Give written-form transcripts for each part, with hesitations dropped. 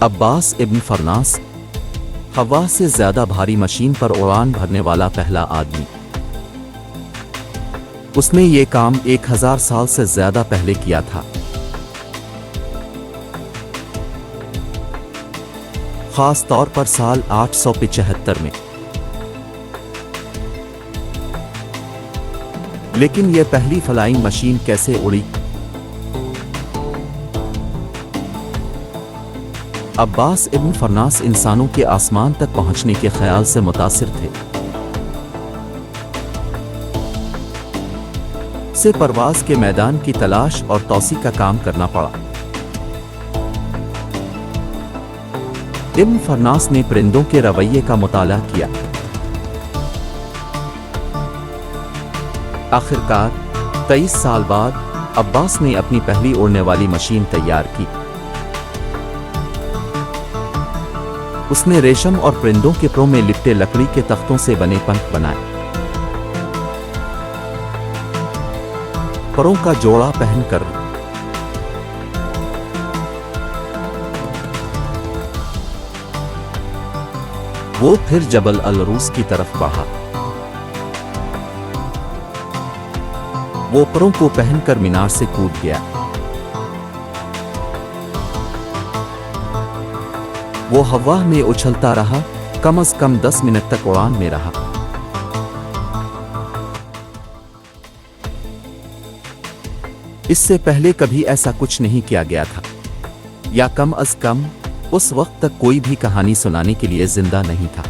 अब्बास इब्न फरनास, हवा से ज्यादा भारी मशीन पर उड़ान भरने वाला पहला आदमी। उसने ये काम 1000 साल से ज्यादा पहले किया था, खास तौर पर साल 875 में। लेकिन यह पहली फ्लाइंग मशीन कैसे उड़ी? अब्बास इब्न फरनास इंसानों के आसमान तक पहुंचने के ख्याल से मुतासिर थे। से परवाज के मैदान की तलाश और तौसी का काम करना पड़ा। इब्न फरनास ने परिंदों के रवैये का मुताला किया। आखिरकार 23 साल बाद अब्बास ने अपनी पहली उड़ने वाली मशीन तैयार की। उसने रेशम और परिंदों के परों में लिपटे लकड़ी के तख्तों से बने पंख बनाए। परों का जोड़ा पहनकर वो फिर जबल अल-रूस की तरफ बढ़ा। वो परों को पहनकर मीनार से कूद गया। वो हवा में उछलता रहा, कम से कम 10 मिनट तक उड़ान में रहा। इससे पहले कभी ऐसा कुछ नहीं किया गया था, या कम अज कम उस वक्त तक कोई भी कहानी सुनाने के लिए जिंदा नहीं था।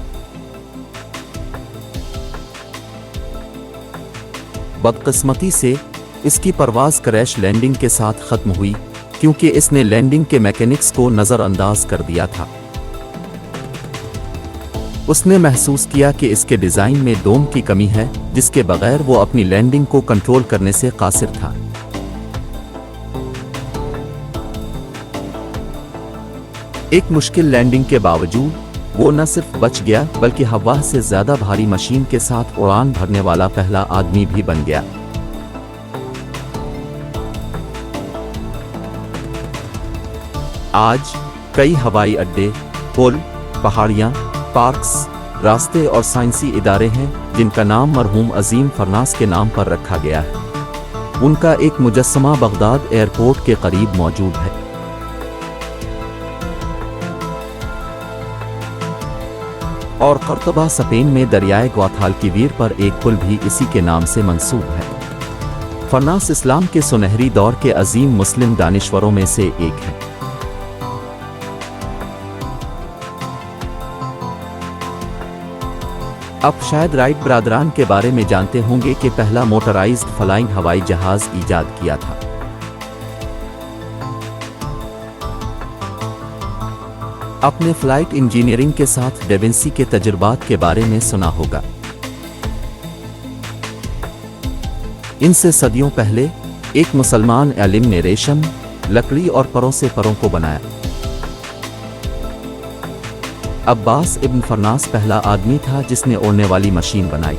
बदकिस्मती से इसकी परवाज क्रैश लैंडिंग के साथ खत्म हुई, क्योंकि इसने लैंडिंग के मैकेनिक्स को नजरअंदाज कर दिया था। उसने महसूस किया कि इसके डिजाइन में डोम की कमी है, जिसके बगैर वो अपनी लैंडिंग को कंट्रोल करने से कासिर था। एक मुश्किल लैंडिंग के बावजूद वो न सिर्फ बच गया, बल्कि हवा से ज्यादा भारी मशीन के साथ उड़ान भरने वाला पहला आदमी भी बन गया। आज कई हवाई अड्डे, पुल, पहाड़ियां, पार्क्स, रास्ते और साइंसी इदारे हैं जिनका नाम मरहूम अजीम फरनास के नाम पर रखा गया है। उनका एक मुजस्समा बगदाद एयरपोर्ट के करीब मौजूद है। और कर्तबा स्पेन में दरियाए ग्वाथालकिवीर पर एक पुल भी इसी के नाम से मंसूब है। फरनास इस्लाम के सुनहरी दौर के अजीम मुस्लिम दानिश्वरों में से एक है। अब शायद राइट ब्रादरान के बारे में जानते होंगे कि पहला मोटराइज्ड फ्लाइंग हवाई जहाज ईजाद किया था। अपने फ्लाइट इंजीनियरिंग के साथ डेविंसी के तजुर्बात के बारे में सुना होगा। इनसे सदियों पहले एक मुसलमान आलिम ने रेशम, लकड़ी और परों से परों को बनाया। अब्बास इब्न फरनास पहला आदमी था जिसने उड़ने वाली मशीन बनाई।